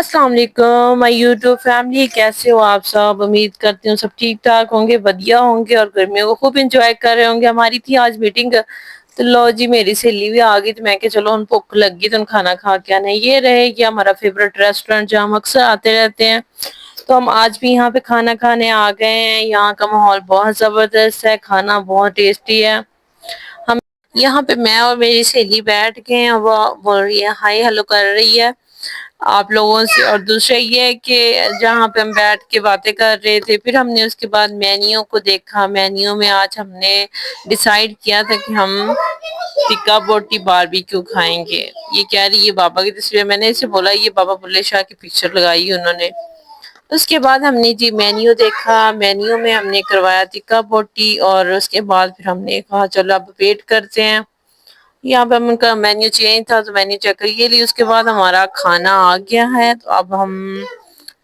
السلام علیکم مائی YouTube family, کیسے ہو آپ سب؟ امید کرتی ہوں سب ٹھیک ٹھاک ہوں گے، ودیا ہوں گے اور گرمیوں کو خوب انجوائے کر رہے ہوں گے۔ ہماری تھی آج میٹنگ، تو لو جی میری سہیلی بھی آ گئی، تو میں کہ چلو ان بھوک لگ گئی تو کھانا کھا کے آنا۔ یہ رہے کہ ہمارا فیوریٹ ریسٹورینٹ جہاں ہم اکثر آتے رہتے ہیں، تو ہم آج بھی یہاں پہ کھانا کھانے آ گئے ہیں۔ یہاں کا ماحول بہت زبردست ہے، کھانا بہت ٹیسٹی ہے۔ ہم یہاں پہ میں اور میری سہیلی بیٹھ کے ہیں، وہ بول رہی ہے، ہائی ہلو کر رہی ہے آپ لوگوں سے۔ اور دوسرا یہ ہے کہ جہاں پہ ہم بیٹھ کے باتیں کر رہے تھے، پھر ہم نے اس کے بعد مینیو کو دیکھا۔ مینیو میں آج ہم نے ڈیسائیڈ کیا تھا کہ ہم ٹکا بوٹی باربیکیو کھائیں گے۔ یہ کہہ رہی ہے بابا کی تصویر، میں نے اسے بولا یہ بابا بلے شاہ کی پکچر لگائی انہوں نے۔ اس کے بعد ہم نے جی مینیو دیکھا، مینیو میں ہم نے کروایا ٹکا بوٹی، اور اس کے بعد پھر ہم نے کہا چلو اب ویٹ کرتے ہیں۔ یہاں پہ ہم ان کا مینیو چینج تھا تو مینیو چیک کر یہ لی، اس کے بعد ہمارا کھانا آ گیا ہے۔ تو اب ہم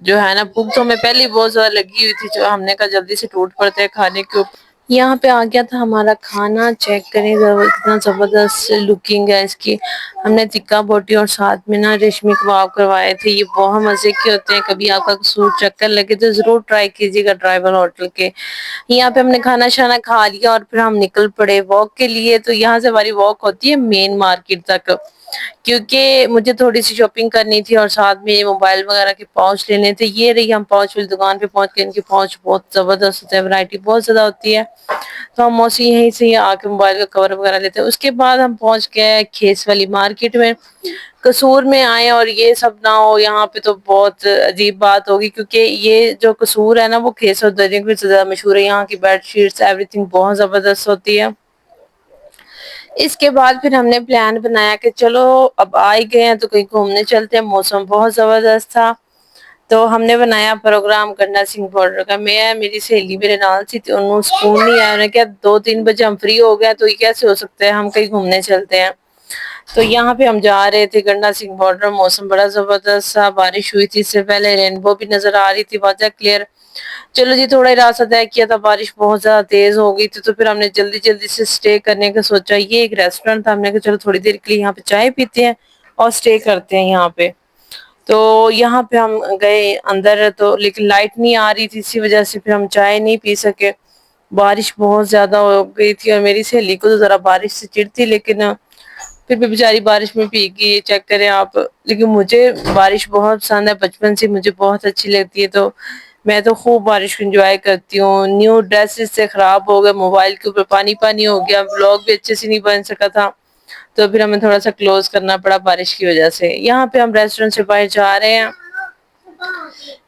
جو ہے نا، بھوک تو ہمیں پہلے ہی بہت زیادہ لگی ہوئی تھی، جو ہم نے کہا جلدی سے ٹوٹ پڑتے ہیں کھانے کے اوپر۔ یہاں پہ آ گیا تھا ہمارا کھانا، چیک کریں کتنا زبردست لکنگ ہے اس کی۔ ہم نے ٹکا بوٹی اور ساتھ میں نا ریشمی کباب کروائے تھے، یہ بہت مزے کے ہوتے ہیں۔ کبھی آپ کا قصور چکر لگے تو ضرور ٹرائی کیجیے گا ٹرائبل ہوٹل کے۔ یہاں پہ ہم نے کھانا شانا کھا لیا اور پھر ہم نکل پڑے واک کے لیے۔ تو یہاں سے ہماری واک ہوتی ہے مین مارکیٹ تک، کیونکہ مجھے تھوڑی سی شاپنگ کرنی تھی اور ساتھ میں موبائل وغیرہ کے پاؤچ لینے تھے۔ یہ رہی ہم پاؤچ والی دکان پہ پہنچ کے، ان کے پاؤچ بہت زبردست ہوتے ہیں، ورائٹی بہت زیادہ ہوتی ہے۔ تو ہم موسٹلی یہیں سے آ کے موبائل کا کور وغیرہ لیتے ہیں۔ اس کے بعد ہم پہنچ گئے کھیس والی مارکیٹ میں، قصور میں آئے، اور یہ سب نہ ہو یہاں پہ تو بہت عجیب بات ہوگی، کیونکہ یہ جو قصور ہے نا وہ کھیس اور دریا سے زیادہ مشہور ہے۔ یہاں کی بیڈ شیٹس ایوری تھنگ بہت زبردست ہوتی ہے۔ اس کے بعد پھر ہم نے پلان بنایا کہ چلو اب آ ہی گئے ہیں تو کہیں گھومنے چلتے ہیں، موسم بہت زبردست تھا۔ تو ہم نے بنایا پروگرام گنڈا سنگھ بارڈر کا۔ میں میری سہیلی میرے نال تھی، تو انہوں سکون نہیں آیا، انہوں نے کہا 2-3 بجے ہم فری ہو گئے تو یہ کیسے ہو سکتا ہے، ہم کہیں گھومنے چلتے ہیں۔ تو یہاں پہ ہم جا رہے تھے گنڈا سنگھ بارڈر، موسم بڑا زبردست تھا، بارش ہوئی تھی، اس سے پہلے رینبو بھی نظر آ رہی تھی واضح کلیئر۔ چلو جی تھوڑا ہی راستہ طے کیا تھا، بارش بہت زیادہ تیز ہو گئی تھی، تو پھر ہم نے جلدی جلدی سے اسٹے کرنے کا سوچا۔ یہ ایک ریسٹورینٹ تھا، ہم نے کہا چلو تھوڑی دیر کے لیے یہاں پہ چائے پیتے ہیں اور اسٹے کرتے ہیں یہاں پہ۔ تو یہاں پہ ہم گئے اندر، تو لیکن لائٹ نہیں آ رہی تھی، اسی وجہ سے پھر ہم چائے نہیں پی سکے۔ بارش بہت زیادہ ہو گئی تھی، اور میری سہیلی کو تو ذرا بارش سے چڑ تھی، لیکن پھر بھی بیچاری بارش میں بھیگ گئی، چیک کریں آپ۔ لیکن مجھے بارش بہت پسند ہے، بچپن سے مجھے بہت اچھی لگتی ہے، تو میں تو خوب بارش کو انجوائے کرتی ہوں۔ نیو ڈریس اس سے خراب ہو گیا، موبائل کے اوپر پانی پانی ہو گیا، ولاگ بھی اچھے سے نہیں بن سکا تھا، تو پھر ہمیں تھوڑا سا کلوز کرنا پڑا بارش کی وجہ سے۔ یہاں پہ ہم ریسٹورینٹ سے باہر جا رہے ہیں۔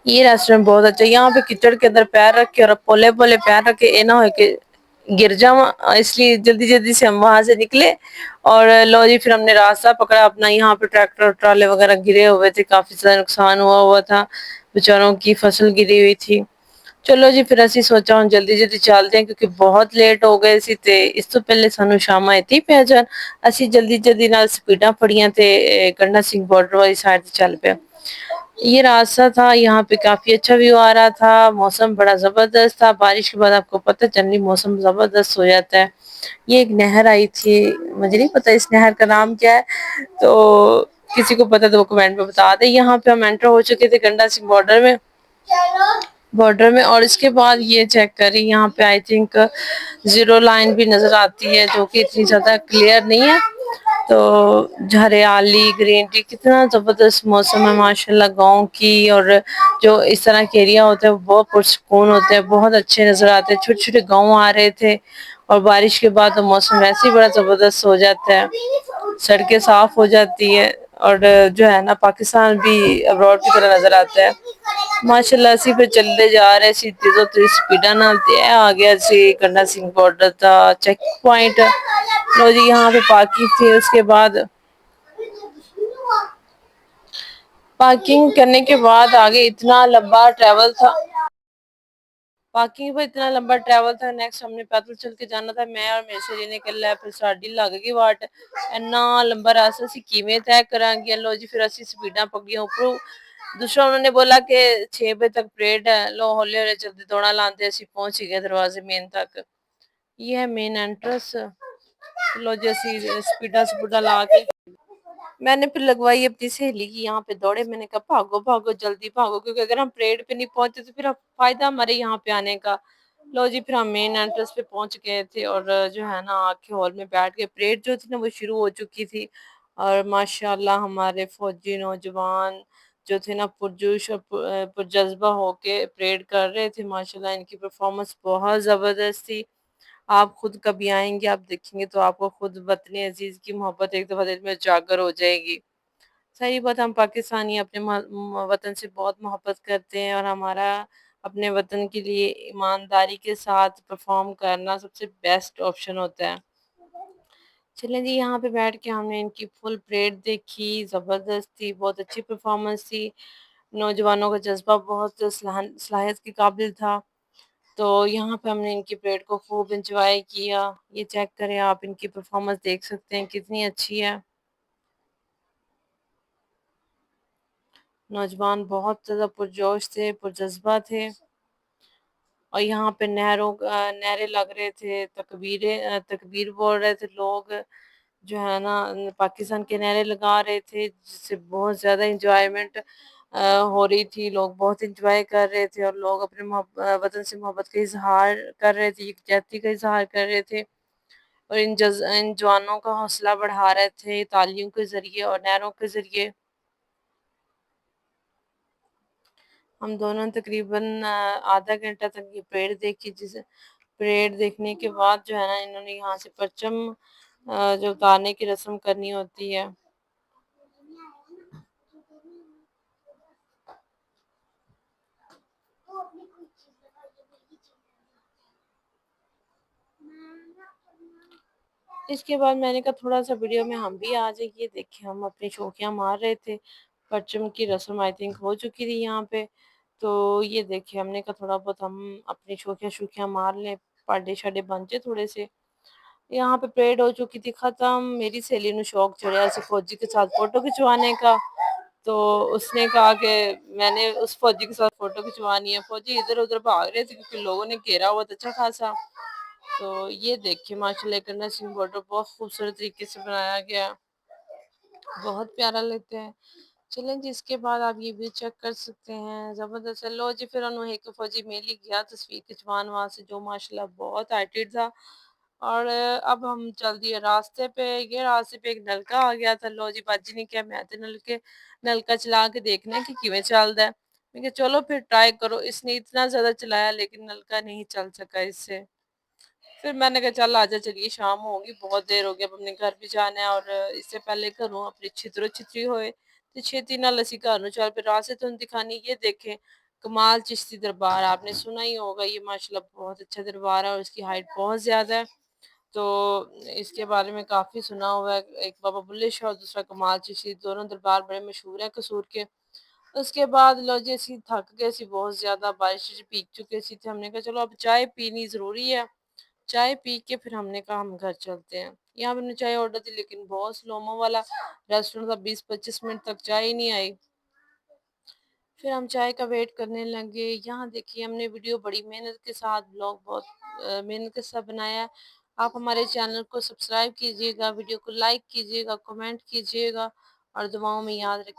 یہ ریسٹورینٹ بہت اچھا ہے، یہاں پہ کچڑ کے اندر پیر رکھ کے اور پولے پولے پیر رکھ کے اے نہ ہو کہ گر جاؤں، اس لیے جلدی جلدی سے ہم وہاں سے نکلے۔ اور لو جی پھر ہم نے راستہ پکڑا اپنا، یہاں پہ ٹریکٹر ٹرالے وغیرہ گرے ہوئے تھے، کافی زیادہ نقصان ہوا تھا، بیچاروں کی فصل گری ہوئی تھی۔ چلو جی پھر اسی سوچا ہوں جلدی جلدی چلتے ہیں، کیونکہ بہت لیٹ ہو گئے سی تے۔ اس تو پہلے سانو شام آئی پہ جان، اسی جلدی جلدی نال سپیڈاں پڑیاں تے گنڈا سنگھ بارڈر والی سائڈ چل پیا۔ یہ راستہ تھا، یہاں پہ کافی اچھا ویو آ رہا تھا، موسم بڑا زبردست تھا۔ بارش کے بعد آپ کو پتہ چلنی موسم زبردست ہو جاتا ہے۔ یہ ایک نہر آئی تھی، مجھے نہیں پتا اس نہر کا نام کیا ہے، تو کسی کو پتا تو وہ کمنٹ میں بتا دے۔ یہاں پہ ہم انٹر ہو چکے تھے گنڈا سنگھ بارڈر میں، اور اس کے بعد یہ چیک کری، یہاں پہ آئی تھنک زیرو لائن بھی نظر آتی ہے، جو کہ اتنی زیادہ کلیئر نہیں ہے۔ تو ہریالی گرینری، کتنا زبردست موسم ہے ماشاءاللہ گاؤں کی، اور جو اس طرح کے ایریا ہوتے ہیں وہ بہت پرسکون ہوتے ہیں، بہت اچھے نظر آتے ہیں۔ چھوٹے چھوٹے گاؤں آ رہے تھے، اور بارش کے بعد تو موسم ویسے ہی بڑا زبردست ہو جاتا ہے، سڑکیں صاف ہو جاتی ہے، اور جو ہے نا پاکستان بھی ابراڈ کی طرح نظر آتا ہے ماشاءاللہ۔ اسی پہ چلتے جا رہے سی تیزو تیز سپیڈا نال، تے آ گیا سی گنڈا سنگھ بارڈر دا چیک پوائنٹ۔ لو جی یہاں پہ پارکنگ تھی، اس کے بعد پارکنگ کرنے کے بعد آگے اتنا لمبا ٹریول تھا، پارکنگ پہ اتنا لمبا ٹریول تھا، نیکسٹ ہم نے پیدل چل کے جانا تھا، میں اور میرے سہیلی نے کل پھر ساڈی لگ گئی واٹ، اتنا لمبا راستہ سی کیویں طے کران گے۔ لو جی پھر اسی سپیڈاں پگیاں اوپروں، دوسرا انہوں نے بولا کہ 6 بجے تک پریڈ ہے، لو ہولے ہولے چلتے دوڑا لاندے اسی پہنچ ہی گئے دروازے مین تک۔ یہ ہے مین انٹرس، لو جی اسی سپیڈا لا کے میں نے پھر لگوائی اپنی سہیلی کی، یہاں پہ دوڑے، میں نے کہا بھاگو بھاگو جلدی بھاگو، کیونکہ اگر ہم پریڈ پہ نہیں پہنچتے تو پھر فائدہ ہمارے یہاں پہ آنے کا۔ لو جی پھر ہم مین انٹرنس پہ پہنچ گئے تھے، اور جو ہے نا آ کے ہال میں بیٹھ کے پریڈ جو تھی نا وہ شروع ہو چکی تھی، اور ماشاءاللہ ہمارے فوجی نوجوان جو تھے نا پرجوش اور پرجذبہ ہو کے پریڈ کر رہے تھے، ماشاءاللہ ان کی پرفارمنس بہت زبردست تھی۔ آپ خود کبھی آئیں گے، آپ دیکھیں گے تو آپ کو خود وطن عزیز کی محبت ایک دفعہ دل میں اجاگر ہو جائے گی۔ صحیح بات، ہم پاکستانی اپنے وطن سے بہت محبت کرتے ہیں، اور ہمارا اپنے وطن کے لیے ایمانداری کے ساتھ پرفارم کرنا سب سے بیسٹ آپشن ہوتا ہے۔ چلیں جی، یہاں پہ بیٹھ کے ہم نے ان کی فل پریڈ دیکھی، زبردست تھی، بہت اچھی پرفارمنس تھی، نوجوانوں کا جذبہ بہت صلاحیت کے قابل تھا۔ تو یہاں پہ ہم نے ان کی پریڈ کو خوب انجوائے کیا۔ یہ چیک کریں آپ، ان کی پرفارمنس دیکھ سکتے ہیں کتنی اچھی ہے۔ نوجوان بہت زیادہ پرجوش تھے، پرجذبہ تھے، اور یہاں پہ نعرے لگ رہے تھے، تکبیر بول رہے تھے لوگ، جو ہے نا پاکستان کے نعرے لگا رہے تھے، جس سے بہت زیادہ انجوائمنٹ ہو رہی تھی، لوگ بہت انجوائے کر رہے تھے، اور لوگ اپنے وطن سے محبت کا اظہار کر رہے تھے، یکجہتی کا اظہار کر رہے تھے، اور ان جوانوں کا حوصلہ بڑھا رہے تھے تالیوں کے ذریعے اور نعروں کے ذریعے۔ ہم دونوں تقریباً آدھا گھنٹہ تک یہ پریڈ دیکھی، جسے پریڈ دیکھنے کے بعد جو ہے نا انہوں نے یہاں سے پرچم جو اتارنے کی رسم کرنی ہوتی ہے۔ اس کے بعد میں نے کہا تھوڑا سا ویڈیو میں ہم بھی آ جائیں، یہ دیکھیں ہم اپنی شوخیاں مار رہے تھے، پرچم کی رسم آئی تھنک ہو چکی تھی یہاں پہ، تو یہ دیکھیں ہم نے کہا تھوڑا بہت ہم اپنی شوخیاں مار لیں، پارٹے شاڈے بن جائے تھوڑے سے۔ یہاں پہ پریڈ ہو چکی تھی ختم، میری سہیلی نے شوق چڑھیا اسے فوجی کے ساتھ فوٹو کھنچوانے کا، تو اس نے کہا کہ میں نے اس فوجی کے ساتھ فوٹو کھنچوانی ہے۔ فوجی ادھر ادھر بھاگ رہے تھے کیونکہ لوگوں نے گھیرا ہوا تھا اچھا خاصا۔ تو یہ دیکھیں ماشاءاللہ کرنا سنگھ بارڈر بہت خوبصورت طریقے سے بنایا گیا، بہت پیارا لیتے ہیں۔ چلیں جی، اس کے بعد آپ یہ بھی چیک کر سکتے ہیں، زبردست ہے۔ لو جی پھر انہوں ایک فوجی میل ہی گیا تصویر کھنچوان وہاں سے، جو ماشاءاللہ بہت ہائٹیڈ تھا، اور اب ہم چل دیے راستے پہ۔ یہ راستے پہ ایک نلکا آ گیا تھا، لو جی باجی نے کیا میں تے نلکا چلا کے دیکھنا ہے کہ کیویں چلدا ہے، میں کہ چلو پھر ٹرائی کرو۔ اس نے اتنا زیادہ چلایا لیکن نلکا نہیں چل سکا اس سے۔ پھر میں نے کہا چل آجا چلیے، شام ہوگی، بہت دیر ہو گیا، اب اپنے گھر بھی جانا ہے، اور اس سے پہلے گھروں اپنی چھترو چھتری ہوئے تو چھتی نال اسی گھر نوں چل پھر راہ سے تھانوں دکھانی۔ یہ دیکھیں کمال چشتی دربار، آپ نے سنا ہی ہوگا، یہ ماشاءاللہ بہت اچھا دربار ہے، اور اس کی ہائٹ بہت زیادہ ہے، تو اس کے بارے میں کافی سنا ہوا ہے۔ ایک بابا بلے شاہ اور دوسرا کمال چشتی، دونوں دربار بڑے مشہور ہیں قصور کے۔ اس کے بعد لو جی اسی تھک گئے سی بہت زیادہ، بارش پیک چکے سی تھے، ہم نے کہا چلو اب چائے پینی ضروری ہے، چائے پی کے پھر ہم نے کہا ہم گھر چلتے ہیں۔ یہاں ہم نے چائے آرڈر دی لیکن بہت سلومو والا ریسٹورنٹ تھا، 20-25 منٹ تک چائے ہی نہیں آئی۔ پھر ہم چائے کا ویٹ کرنے لگے۔ یہاں دیکھیے ہم نے ویڈیو بڑی محنت کے ساتھ، بلاگ بہت محنت کے ساتھ بنایا ہے۔ آپ ہمارے چینل کو سبسکرائب کیجئے گا، ویڈیو کو لائک کیجئے گا، کمنٹ کیجئے گا، اور دعاؤں میں یاد رکھیے۔